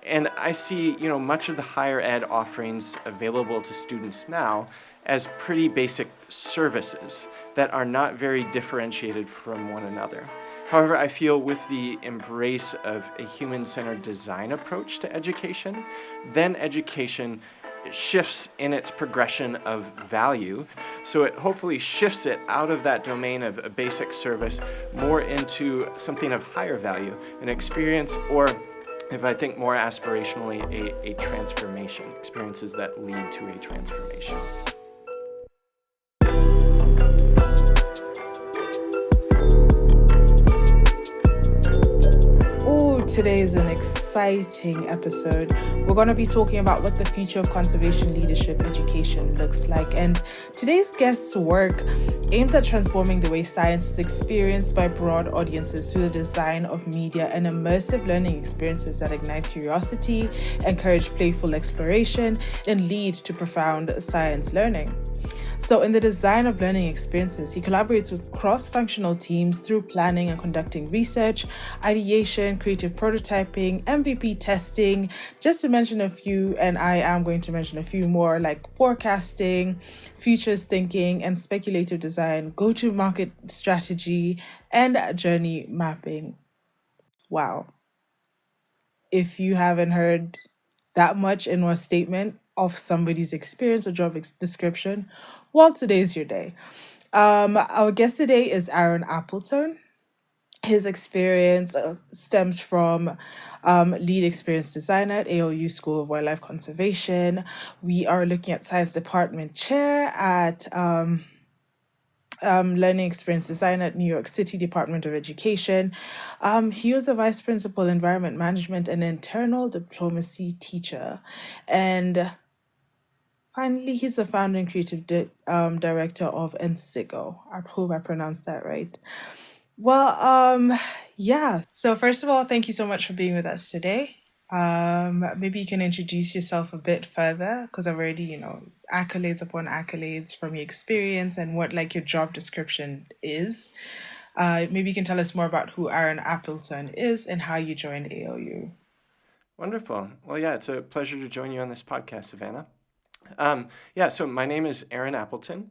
And I see, much of the higher ed offerings available to students now as pretty basic services that are not very differentiated from one another. However, I feel with the embrace of a human-centered design approach to education, then education shifts in its progression of value. So it hopefully shifts it out of that domain of a basic service more into something of higher value, an experience, or if I think more aspirationally, a transformation, experiences that lead to a transformation. Today is an exciting episode. We're going to be talking about what the future of conservation leadership education looks like. And today's guest's work aims at transforming the way science is experienced by broad audiences through the design of media and immersive learning experiences that ignite curiosity, encourage playful exploration, and lead to profound science learning. So in the design of learning experiences, he collaborates with cross-functional teams through planning and conducting research, ideation, creative prototyping, MVP testing, just to mention a few, and I am going to mention a few more, like forecasting, futures thinking, and speculative design, go-to-market strategy, and journey mapping. Wow. If you haven't heard that much in one statement of somebody's experience or job description, well, today's your day. Our guest today is Aaron Appleton. His experience stems from lead experience designer at ALU School of Wildlife Conservation. We are looking at science department chair at learning experience designer at New York City Department of Education. He was a vice principal environment management and internal diplomacy teacher. And finally, he's the founder and creative director of Ensigo. I hope I pronounced that right. Well, yeah. So first of all, thank you so much for being with us today. Maybe you can introduce yourself a bit further, because I've already, accolades upon accolades from your experience and what your job description is. Maybe you can tell us more about who Aaron Appleton is and how you joined ALU. Wonderful. Well, yeah, it's a pleasure to join you on this podcast, Savannah. So my name is Aaron Appleton,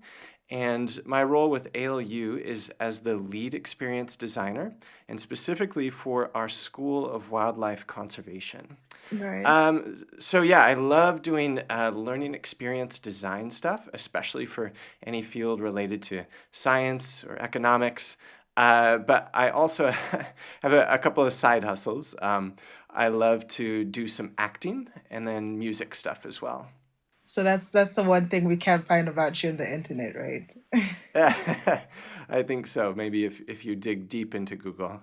and my role with ALU is as the lead experience designer, and specifically for our School of Wildlife Conservation. Right. I love doing learning experience design stuff, especially for any field related to science or economics. But I also have a couple of side hustles. I love to do some acting and then music stuff as well. So that's the one thing we can't find about you on the internet, right? I think so. Maybe if you dig deep into Google.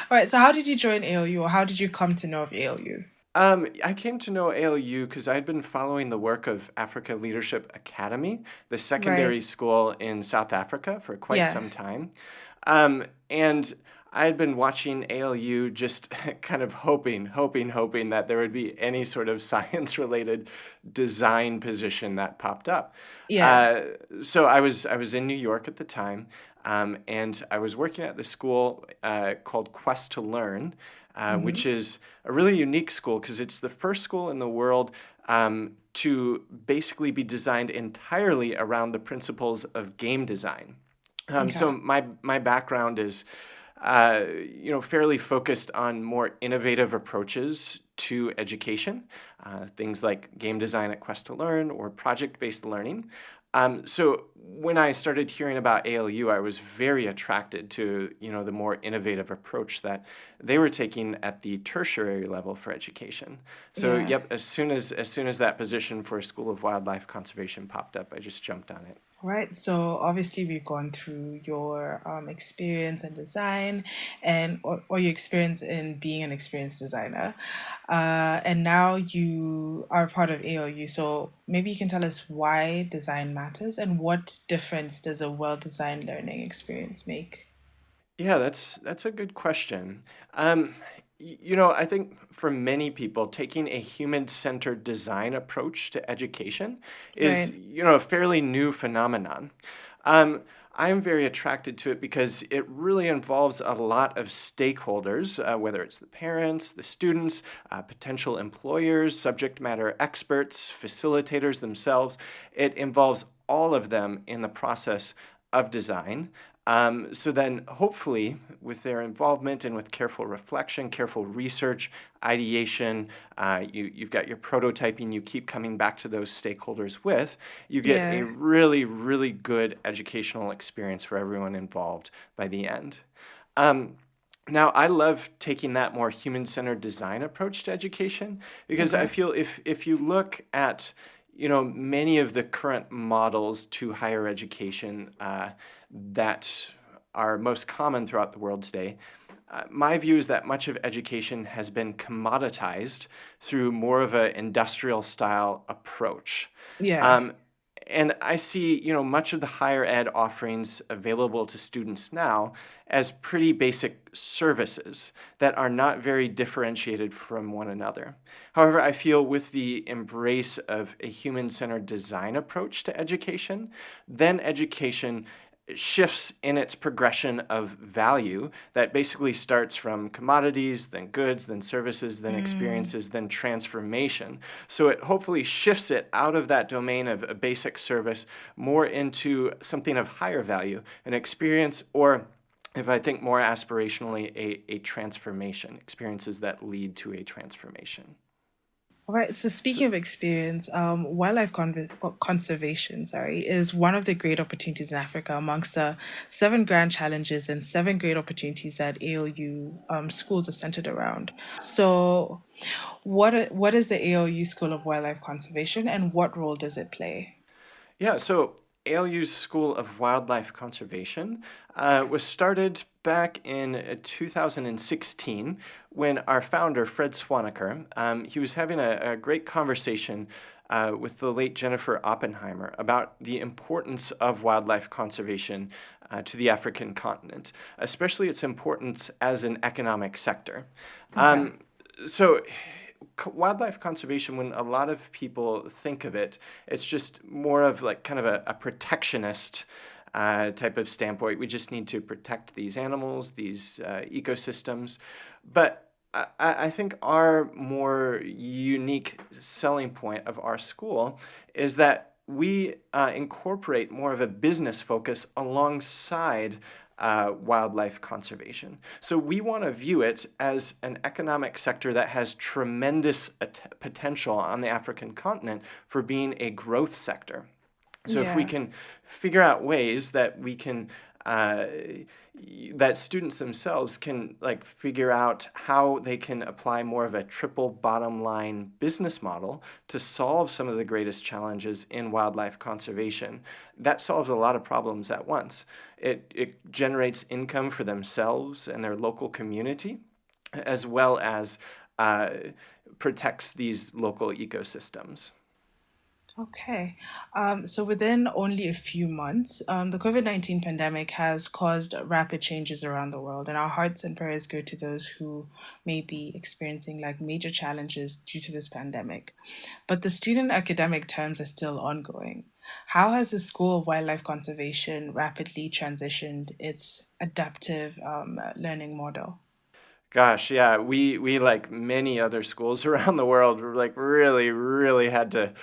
All right. So how did you join ALU, or how did you come to know of ALU? I came to know ALU because I'd been following the work of Africa Leadership Academy, the secondary school in South Africa, for quite some time. And I had been watching ALU just kind of hoping that there would be any sort of science-related design position that popped up. Yeah. So I was in New York at the time, and I was working at the school called Quest to Learn, which is a really unique school because it's the first school in the world to basically be designed entirely around the principles of game design. So my background is fairly focused on more innovative approaches to education, things like game design at Quest to Learn or project-based learning. So when I started hearing about ALU, I was very attracted to, the more innovative approach that they were taking at the tertiary level for education. So, as soon as that position for School of Wildlife Conservation popped up, I just jumped on it. Right. So obviously we've gone through your experience in design or your experience in being an experience designer. And now you are part of ALU. So maybe you can tell us why design matters and what difference does a well-designed learning experience make? Yeah, that's a good question. I think for many people, taking a human-centered design approach to education is, Right. a fairly new phenomenon. I'm very attracted to it because it really involves a lot of stakeholders, whether it's the parents, the students, potential employers, subject matter experts, facilitators themselves. It involves all of them in the process of design. So then, hopefully, with their involvement and with careful reflection, careful research, ideation, you've got your prototyping you keep coming back to those stakeholders with, you get a Yeah. really, really good educational experience for everyone involved by the end. Um, Now, I love taking that more human-centered design approach to education because I Okay. feel if you look at many of the current models to higher education that are most common throughout the world today, my view is that much of education has been commoditized through more of an industrial style approach. Yeah. Um, and I see, much of the higher ed offerings available to students now as pretty basic services that are not very differentiated from one another. However, I feel with the embrace of a human-centered design approach to education, then education shifts in its progression of value that basically starts from commodities, then goods, then services, then Mm. experiences, then transformation. So it hopefully shifts it out of that domain of a basic service more into something of higher value, an experience, or if I think more aspirationally, a transformation, experiences that lead to a transformation. All right. So So, speaking of experience, conservation, sorry, is one of the great opportunities in Africa amongst the seven grand challenges and seven great opportunities that ALU schools are centered around. So, what is the ALU School of Wildlife Conservation, and what role does it play? yeah, so ALU's School of Wildlife Conservation was started back in 2016 when our founder, Fred Swaniker, he was having a great conversation with the late Jennifer Oppenheimer about the importance of wildlife conservation to the African continent, especially its importance as an economic sector. Okay. Um, so wildlife conservation, when a lot of people think of it, it's just more of like kind of a protectionist type of standpoint. We just need to protect these animals, these ecosystems. But I think our more unique selling point of our school is that we incorporate more of a business focus alongside wildlife conservation. So we want to view it as an economic sector that has tremendous potential on the African continent for being a growth sector. So if we Yeah. can figure out ways that we can uh, that students themselves can like figure out how they can apply more of a triple bottom line business model to solve some of the greatest challenges in wildlife conservation, that solves a lot of problems at once. It generates income for themselves and their local community, as well as uh, protects these local ecosystems. Okay. So within only a few months, the COVID-19 pandemic has caused rapid changes around the world, and our hearts and prayers go to those who may be experiencing like major challenges due to this pandemic. But the student academic terms are still ongoing. How has the School of Wildlife Conservation rapidly transitioned its adaptive learning model? Gosh, yeah, we like many other schools around the world, like really, really had to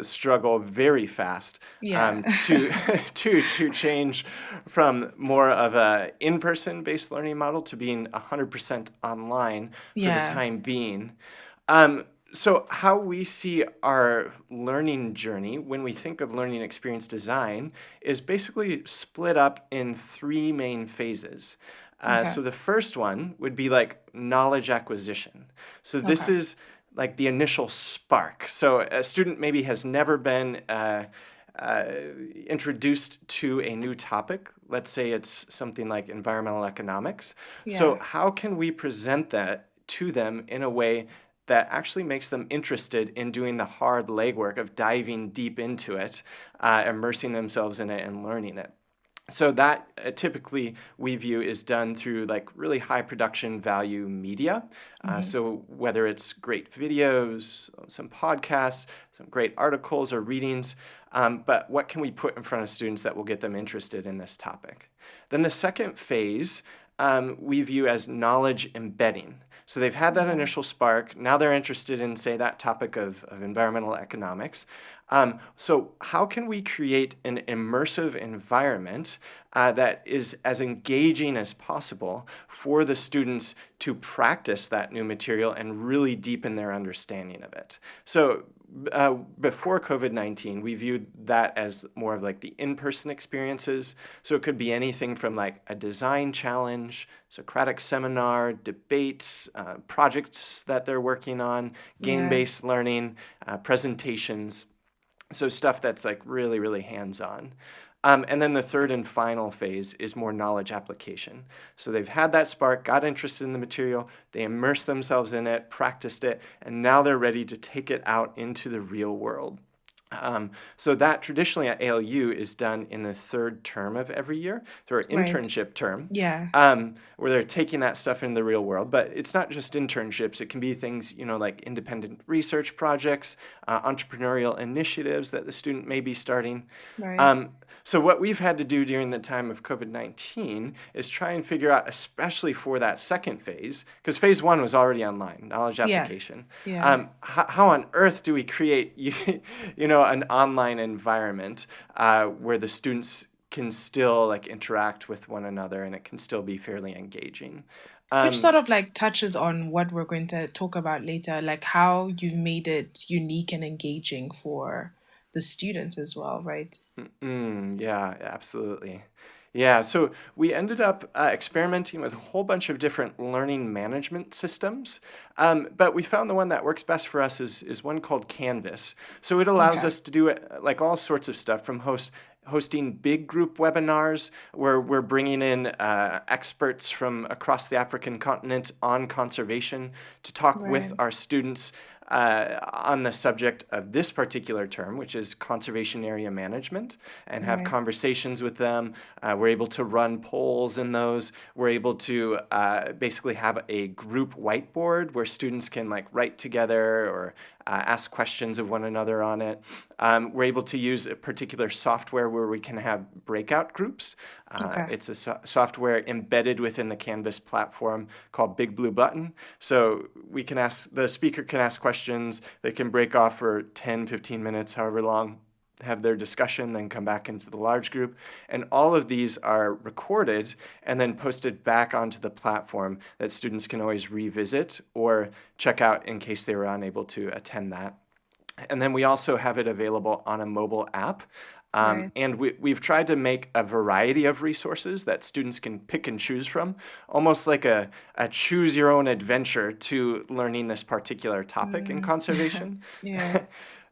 struggle very fast Yeah. to to change from more of a in-person based learning model to being 100% online for the Yeah. time being. So how we see our learning journey when we think of learning experience design is basically split up in three main phases. Okay. So the first one would be like knowledge acquisition. So this Okay. is like the initial spark. So a student maybe has never been uh, introduced to a new topic. Let's say it's something like environmental economics. So Yeah. how can we present that to them in a way that actually makes them interested in doing the hard legwork of diving deep into it, immersing themselves in it, and learning it? So that typically we view is done through like really high production value media. So whether it's great videos, some podcasts, some great articles or readings, but what can we put in front of students that will get them interested in this topic? Then the second phase we view as knowledge embedding. So they've had that initial spark. Now they're interested in, say, that topic of environmental economics. So how can we create an immersive environment that is as engaging as possible for the students to practice that new material and really deepen their understanding of it? So before COVID-19, we viewed that as more of like the in-person experiences. So it could be anything from like a design challenge, Socratic seminar, debates, projects that they're working on, game-based learning, presentations. So stuff that's like really, really hands-on. And then the third and final phase is more knowledge application. So they've had that spark, got interested in the material, they immersed themselves in it, practiced it, and now they're ready to take it out into the real world. So that traditionally at ALU is done in the third term of every year, through our internship term, where they're taking that stuff into the real world. But it's not just internships. It can be things, like independent research projects, entrepreneurial initiatives that the student may be starting. So what we've had to do during the time of COVID-19 is try and figure out, especially for that second phase, because phase one was already online, knowledge application. How on earth do we create, an online environment where the students can still like interact with one another and it can still be fairly engaging? Which sort of like touches on what we're going to talk about later, like how you've made it unique and engaging for the students as well, right? Yeah, absolutely. Yeah, so we ended up experimenting with a whole bunch of different learning management systems, but we found the one that works best for us is one called Canvas. So it allows us to do like all sorts of stuff, from hosting big group webinars where we're bringing in experts from across the African continent on conservation to talk with our students on the subject of this particular term, which is conservation area management, and have conversations with them. We're able to run polls in those. We're able to basically have a group whiteboard where students can like write together or ask questions of one another on it. We're able to use a particular software where we can have breakout groups. It's a software embedded within the Canvas platform called Big Blue Button. So the speaker can ask questions. They can break off for 10, 15 minutes, however long, have their discussion, then come back into the large group. And all of these are recorded and then posted back onto the platform that students can always revisit or check out in case they were unable to attend that. And then we also have it available on a mobile app. And we've tried to make a variety of resources that students can pick and choose from, almost like a choose your own adventure to learning this particular topic in conservation.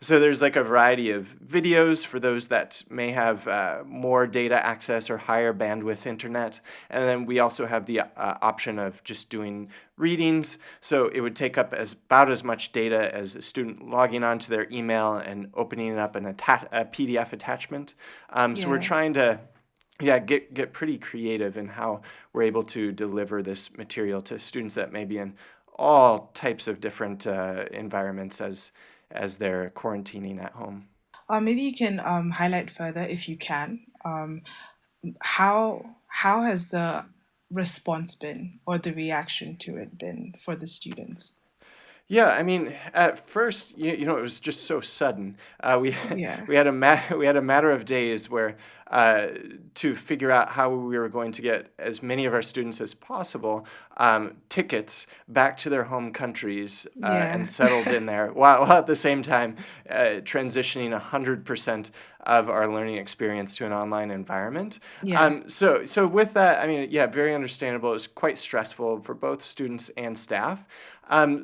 So there's like a variety of videos for those that may have more data access or higher bandwidth internet. And then we also have the option of just doing readings. So it would take up about as much data as a student logging onto their email and opening up a PDF attachment. So we're trying to get pretty creative in how we're able to deliver this material to students that may be in all types of different environments as they're quarantining at home. Maybe you can highlight further, if you can, how has the response been, or the reaction to it been, for the students? Yeah, I mean, at first, it was just so sudden. We we had a matter of days where to figure out how we were going to get as many of our students as possible tickets back to their home countries and settled in there, while at the same time transitioning 100% of our learning experience to an online environment. So with that, I mean, very understandable. It was quite stressful for both students and staff.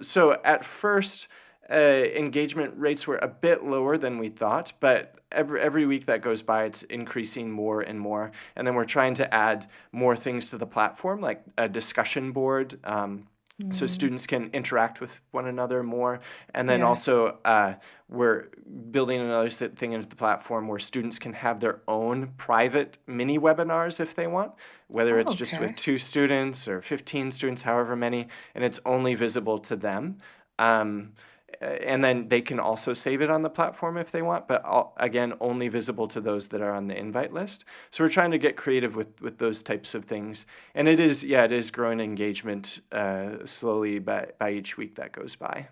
So at first, engagement rates were a bit lower than we thought, but every week that goes by, it's increasing more and more. And then we're trying to add more things to the platform, like a discussion board, so Mm. students can interact with one another more. And then Yeah. also, we're building another thing into the platform where students can have their own private mini webinars if they want, whether Oh, it's just with okay. 2 students or 15 students, however many, and it's only visible to them. Um, and then they can also save it on the platform if they want, but again, only visible to those that are on the invite list. So we're trying to get creative with those types of things. And it is, yeah, it is growing engagement slowly by each week that goes by.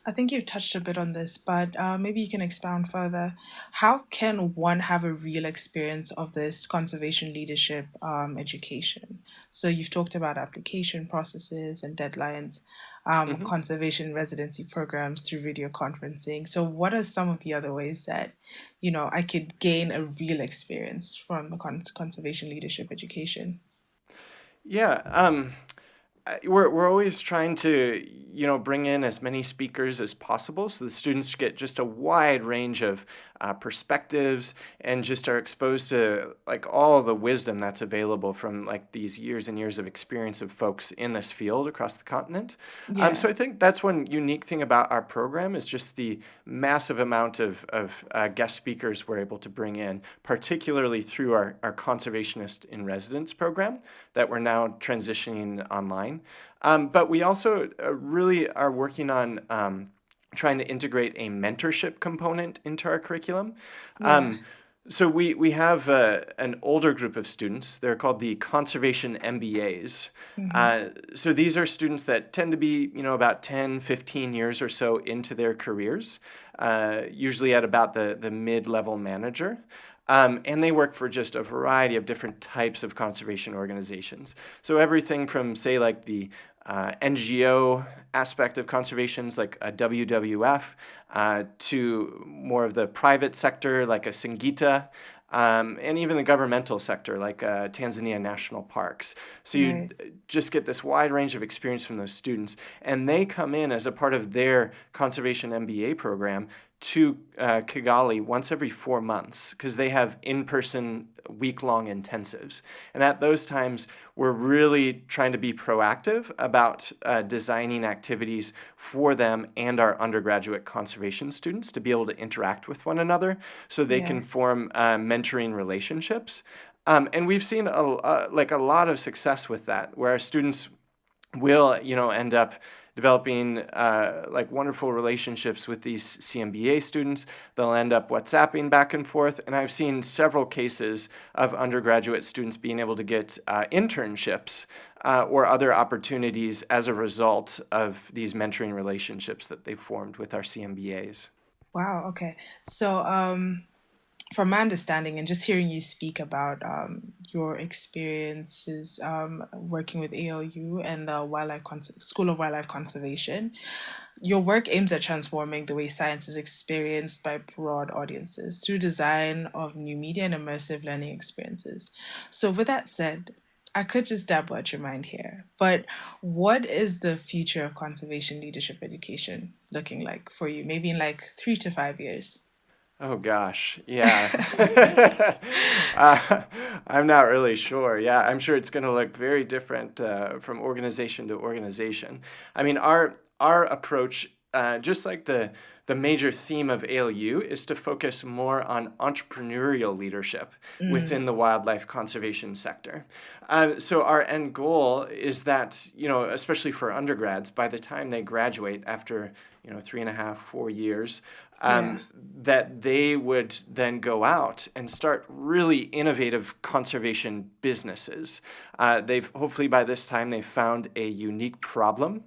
I think you've touched a bit on this, but maybe you can expound further. How can one have a real experience of this conservation leadership education? So you've talked about application processes and deadlines, Mhm. conservation residency programs through video conferencing. So what are some of the other ways that, I could gain a real experience from the conservation leadership education? Yeah, we're always trying to bring in as many speakers as possible so the students get just a wide range of perspectives and just are exposed to like all the wisdom that's available from like these years and years of experience of folks in this field across the continent. So Yeah, I think that's one unique thing about our program is just the massive amount of guest speakers we're able to bring in, particularly through our conservationist in residence program that we're now transitioning online. But we also really are working on trying to integrate a mentorship component into our curriculum. yeah. Um, so we have an older group of students. They're called the Conservation MBAs. Mm-hmm. So these are students that tend to be, about 10, 15 years or so into their careers, usually at about the mid-level manager. And they work for just a variety of different types of conservation organizations. So everything from, say, like the NGO aspect of conservations, like a WWF, to more of the private sector, like a Singita, and even the governmental sector, like Tanzania National Parks. So you Right. just get this wide range of experience from those students, and they come in as a part of their conservation MBA program to Kigali once every 4 months because they have in-person week-long intensives. And at those times, we're really trying to be proactive about designing activities for them and our undergraduate conservation students to be able to interact with one another so they Yeah. can form mentoring relationships. And we've seen like a lot of success with that, where our students will end up developing like wonderful relationships with these CMBA students. They'll end up WhatsApping back and forth, and I've seen several cases of undergraduate students being able to get internships or other opportunities as a result of these mentoring relationships that they've formed with our CMBAs. Wow. Okay. So, from my understanding and just hearing you speak about your experiences working with ALU and the School of Wildlife Conservation, your work aims at transforming the way science is experienced by broad audiences through design of new media and immersive learning experiences. So, with that said, I could just dabble at your mind here, but what is the future of conservation leadership education looking like for you? Maybe in like 3 to 5 years. Oh gosh, yeah. uh, I'm not really sure. Yeah, I'm sure it's going to look very different from organization to organization. I mean, our approach, just like the major theme of ALU, is to focus more on entrepreneurial leadership Mm, within the wildlife conservation sector. So our end goal is that especially for undergrads, by the time they graduate after 3.5, 4 years yeah. um, that they would then go out and start really innovative conservation businesses. They've hopefully by this time they've found a unique problem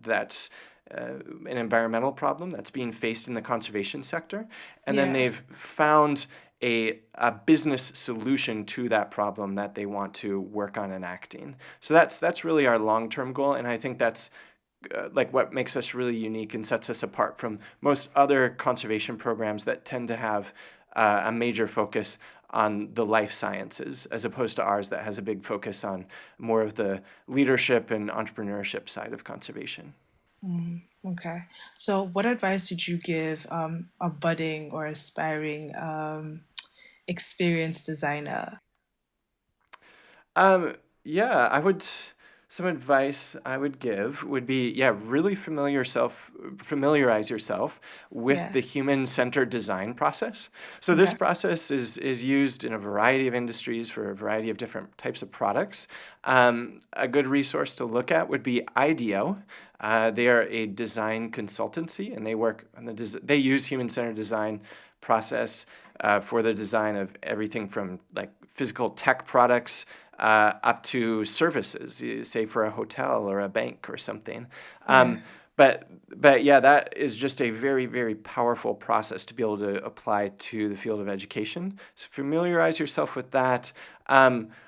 that's an environmental problem that's being faced in the conservation sector, and then Yeah. they've found a business solution to that problem that they want to work on enacting. So that's really our long-term goal, and I think that's like what makes us really unique and sets us apart from most other conservation programs that tend to have a major focus on the life sciences as opposed to ours that has a big focus on more of the leadership and entrepreneurship side of conservation. Mm, okay. So, what advice would you give a budding or aspiring experienced designer? Um, yeah, I would Some advice I would give would be, yeah, really familiarize yourself with Yeah. the human-centered design process. So this Okay. process is used in a variety of industries for a variety of different types of products. A good resource to look at would be IDEO. They are a design consultancy, and they work on they use human-centered design process for the design of everything from like physical tech products up to services, say for a hotel or a bank or something. Yeah. But yeah, that is just a very, very powerful process to be able to apply to the field of education. So familiarize yourself with that.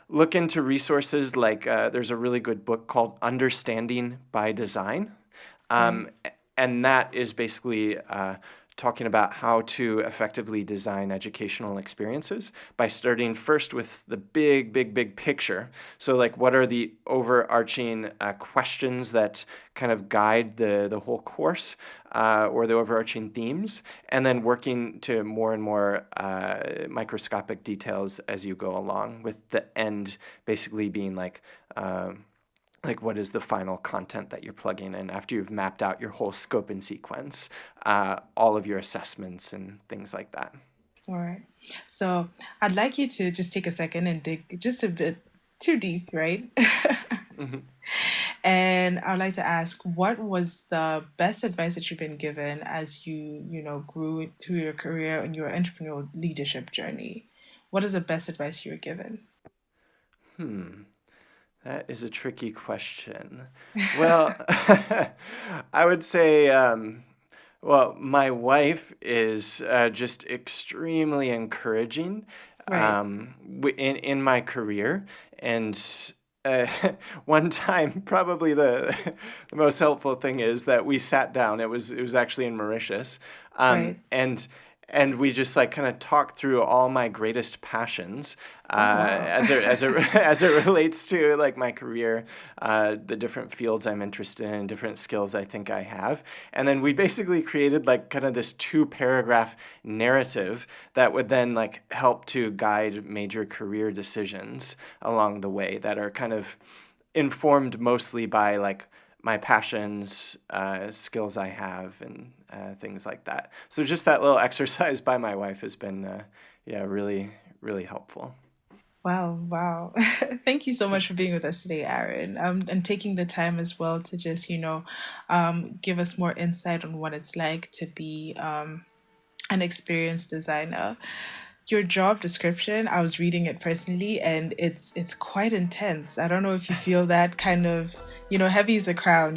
Look into resources like there's a really good book called Understanding by Design. Right. Um, and that is basically talking about how to effectively design educational experiences by starting first with the big, big, big picture. So, like, what are the overarching questions that kind of guide the whole course or the overarching themes, and then working to more and more microscopic details as you go along, with the end basically being like what is the final content that you're plugging in after you've mapped out your whole scope and sequence, all of your assessments and things like that. All right. So I'd like you to just take a second and dig just a bit too deep, right? Mhm. And I'd like to ask, what was the best advice that you've been given as grew through your career and your entrepreneurial leadership journey? What is the best advice you were given? Hmm. That is a tricky question. Well, I would say, well, my wife is just extremely encouraging Right. in my career, and uh, one time, probably the most helpful thing is that we sat down. It was actually in Mauritius, Right. and we just like kind of talked through all my greatest passions Oh, wow. as it relates to like my career, the different fields I'm interested in, different skills I think I have, and then we basically created like kind of this 2 paragraph narrative that would then like help to guide major career decisions along the way that are kind of informed mostly by like my passions, skills I have, and things like that. So just that little exercise by my wife has been, yeah, really, really helpful. Wow, wow. Thank you so much for being with us today, Aaron, and taking the time as well to just, give us more insight on what it's like to be an experienced designer. Your job description, I was reading it personally, and it's quite intense. I don't know if you feel that kind of, heavy is a crown,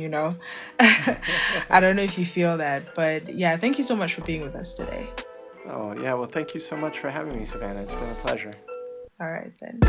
I don't know if you feel that, but yeah, thank you so much for being with us today. Oh, yeah. Well, thank you so much for having me, Savannah. It's been a pleasure. All right, then.